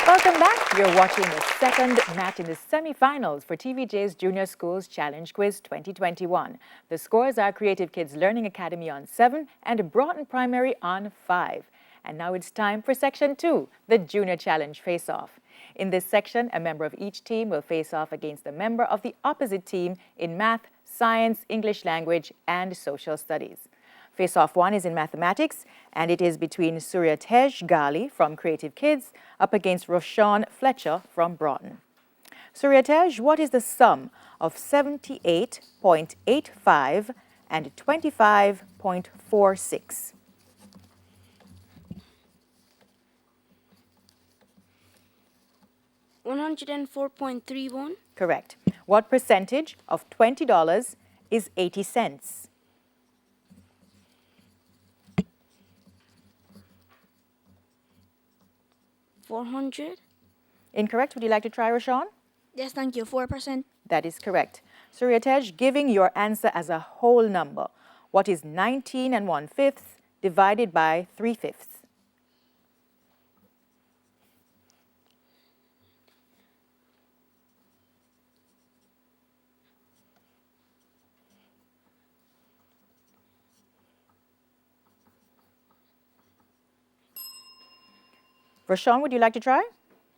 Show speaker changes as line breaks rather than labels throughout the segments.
Welcome back. You're watching the second match in the semi-finals for TVJ's Junior Schools Challenge Quiz 2021. The scores are Creative Kids Learning Academy on 7 and Broughton Primary on 5. And now it's time for Section 2, the Junior Challenge Face-Off. In this section, a member of each team will face off against a member of the opposite team in math, science, English language, and social studies. Face-Off 1 is in mathematics, and it is between Suryatej Gali from Creative Kids up against Roshan Fletcher from Broughton. Suryatej, what is the sum of 78.85 and 25.46?
$104.31.
Correct. What percentage of $20 is 80 cents?
$400.
Incorrect. Would you like to try, Roshan?
Yes, thank you. 4%.
That is correct. Suryatej, giving your answer as a whole number, what is 19 1/5 divided by 3/5? Roshan, would you like to try?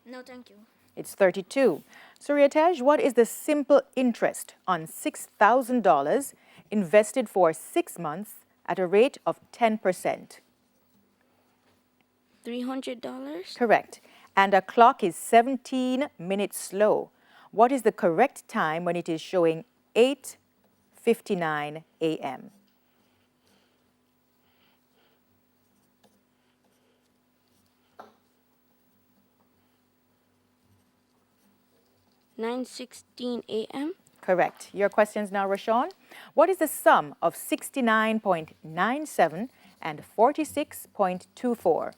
No, thank you.
It's 32. Suryatej, what is the simple interest on $6,000 invested for 6 months at a rate of 10%?
$300.
Correct. And a clock is 17 minutes slow. What is the correct time when it is showing 8:59 a.m.?
$9:16 a.m.
Correct. Your questions now, Roshan. What is the sum of 69.97 and 46.24?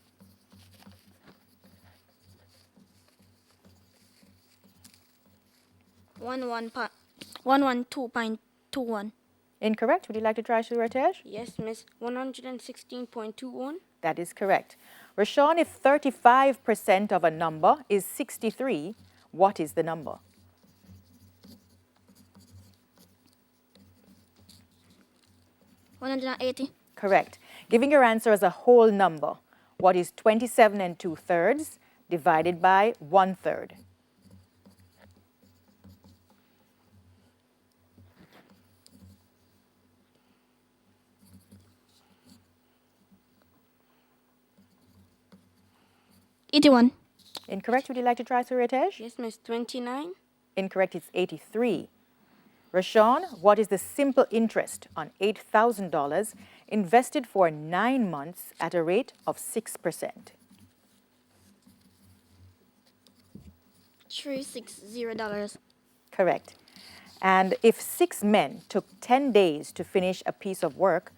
$112.21.
Incorrect. Would you like to try, Suryatej?
Yes, miss. $116.21.
That is correct. Roshan, if 35% of a number is 63, what is the number?
$180.
Correct. Giving your answer as a whole number, what is 27 2/3 divided by 1/3?
$81.
Incorrect. Would you like to try, Suryatej?
Yes, miss. 29.
Incorrect. It's 83. Roshan, what is the simple interest on $8,000 invested for 9 months at a rate of 6%?
$360.
Correct. And if 6 men took 10 days to finish a piece of work,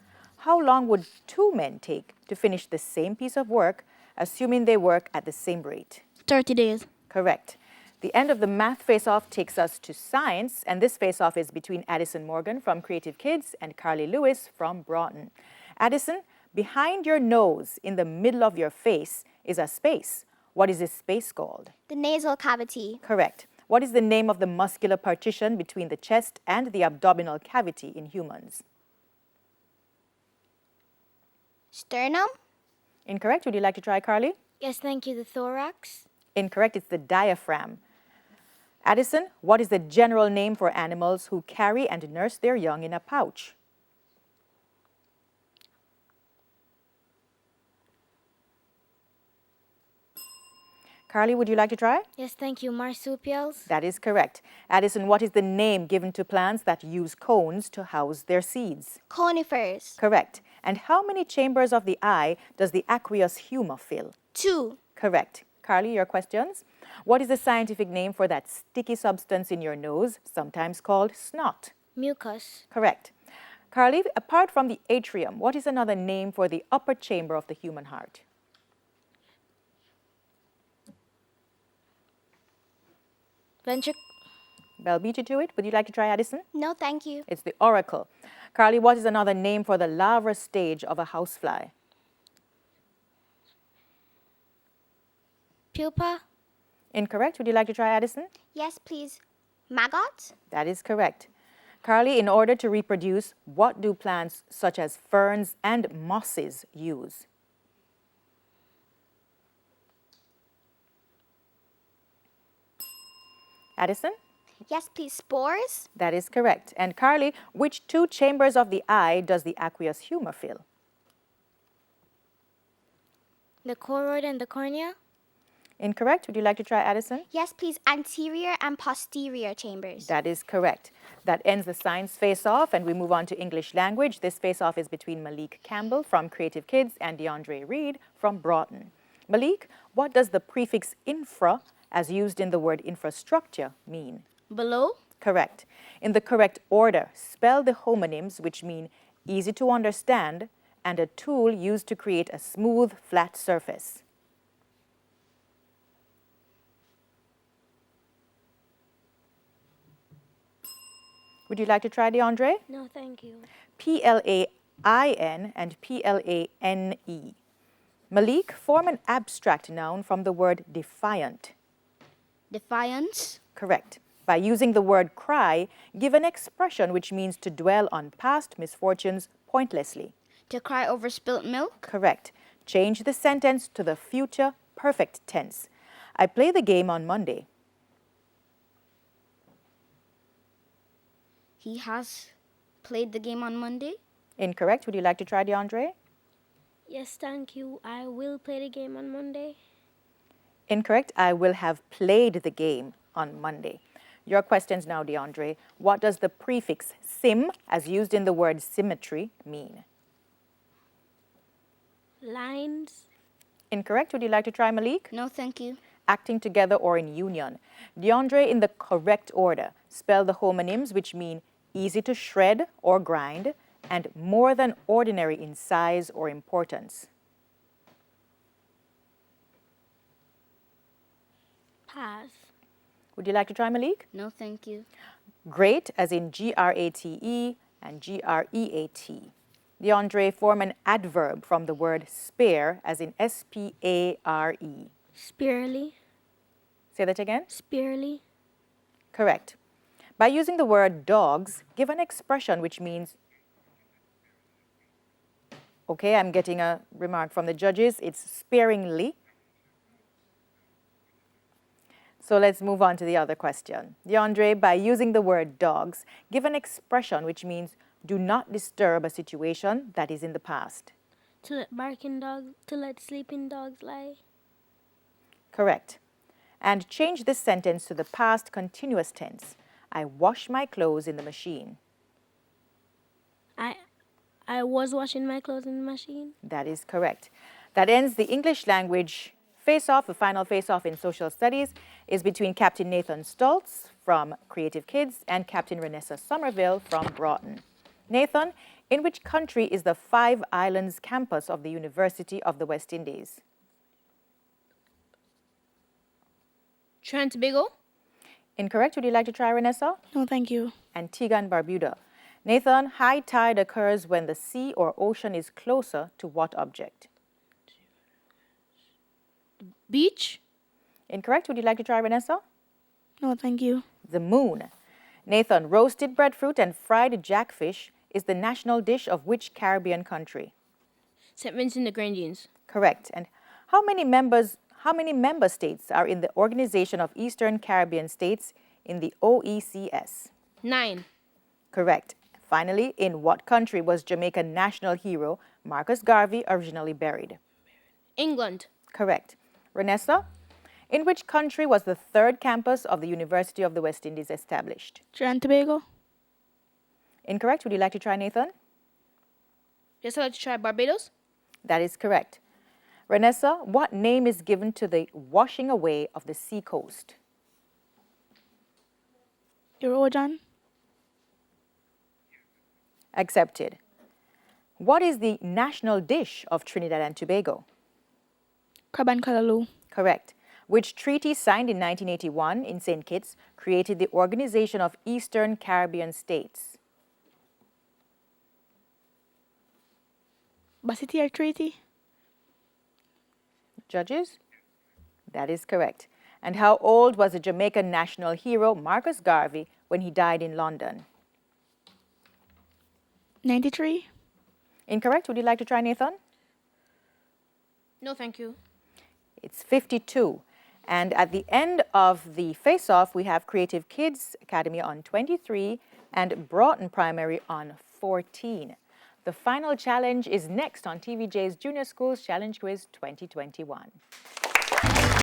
how long would 2 men take to finish the same piece of work, assuming they work at the same rate?
30 days.
Correct. The end of the math face-off takes us to science, and this face-off is between Addison Morgan from Creative Kids and Carly Lewis from Broughton. Addison, behind your nose, in the middle of your face, is a space. What is this space called?
The nasal cavity.
Correct. What is the name of the muscular partition between the chest and the abdominal cavity in humans?
Sternum.
Incorrect. Would you like to try, Carly?
Yes, thank you. The thorax.
Incorrect. It's the diaphragm. Addison, what is the general name for animals who carry and nurse their young in a pouch? Carly, would you like to try?
Yes, thank you. Marsupials.
That is correct. Addison, what is the name given to plants that use cones to house their seeds?
Conifers.
Correct. And how many chambers of the eye does the aqueous humor fill?
2.
Correct. Carly, your questions? What is the scientific name for that sticky substance in your nose, sometimes called snot?
Mucus.
Correct. Carly, apart from the atrium, what is another name for the upper chamber of the human heart? Well, beat you to it. Would you like to try, Addison?
No, thank you.
It's the auricle. Carly, what is another name for the larva stage of a housefly?
Pupa.
Incorrect. Would you like to try Addison?
Yes, please. Maggot?
That is correct. Carly, in order to reproduce, what do plants such as ferns and mosses use? Addison?
Yes, please. Spores?
That is correct. And Carly, which two chambers of the eye does the aqueous humor fill?
The choroid and the cornea?
Incorrect. Would you like to try Addison?
Yes, please. Anterior and posterior chambers.
That is correct. That ends the science face-off, and we move on to English language. This face-off is between Malik Campbell from Creative Kids and DeAndre Reed from Broughton. Malik, what does the prefix infra, as used in the word infrastructure, mean?
Below?
Correct. In the correct order, spell the homonyms, which mean easy to understand and a tool used to create a smooth, flat surface. Would you like to try, DeAndre?
No, thank you.
Plain and plane. Malik, form an abstract noun from the word defiant.
Defiance?
Correct. By using the word cry, give an expression which means to dwell on past misfortunes pointlessly.
To cry over spilt milk?
Correct. Change the sentence to the future perfect tense. I play the game on Monday.
He has played the game on Monday?
Incorrect. Would you like to try, DeAndre?
Yes, thank you. I will play the game on Monday.
Incorrect. I will have played the game on Monday. Your questions now, DeAndre. What does the prefix sim, as used in the word symmetry, mean?
Lines.
Incorrect. Would you like to try, Malik?
No, thank you.
Acting together or in union. DeAndre, in the correct order, spell the homonyms, which mean easy to shred or grind and more than ordinary in size or importance.
Pass.
Would you like to try, Malik?
No, thank you.
Great, as in grate and great. DeAndre, form an adverb from the word spare, as in spare.
Spearly.
Say that again.
Spearly.
Correct. By using the word dogs, give an expression which means, okay, I'm getting a remark from the judges, it's sparingly. So let's move on to the other question. DeAndre, by using the word dogs, give an expression which means do not disturb a situation that is in the past.
To let sleeping dogs lie.
Correct. And change this sentence to the past continuous tense. I wash my clothes in the machine.
I was washing my clothes in the machine.
That is correct. That ends the English language face-off. The final face-off in social studies is between Captain Nathan Stoltz from Creative Kids and Captain Renessa Somerville from Broughton. Nathan, in which country is the Five Islands campus of the University of the West Indies?
Trinidad and Tobago?
Incorrect. Would you like to try, Renessa?
No, thank you.
Antigua and Barbuda. Nathan, high tide occurs when the sea or ocean is closer to what object?
Beach?
Incorrect. Would you like to try, Renessa?
No, thank you.
The moon. Nathan, roasted breadfruit and fried jackfish is the national dish of which Caribbean country?
St. Vincent the Grenadines.
Correct. And how many member states are in the Organization of Eastern Caribbean States in the OECS?
9.
Correct. Finally, in what country was Jamaican national hero Marcus Garvey originally buried?
England.
Correct. Renessa, in which country was the third campus of the University of the West Indies established?
Trinidad and Tobago.
Incorrect. Would you like to try, Nathan?
Yes, I'd like to try Barbados.
That is correct. Renessa, what name is given to the washing away of the sea coast?
Erosion.
Accepted. What is the national dish of Trinidad and Tobago?
Crab and Callaloo.
Correct. Which treaty signed in 1981 in St. Kitts created the Organization of Eastern Caribbean States?
Basseterre Treaty.
Judges? That is correct. And how old was the Jamaican national hero Marcus Garvey when he died in London?
93.
Incorrect. Would you like to try, Nathan?
No, thank you.
It's 52. And at the end of the face-off, we have Creative Kids Academy on 23 and Broughton Primary on 14. The final challenge is next on TVJ's Junior Schools Challenge Quiz 2021.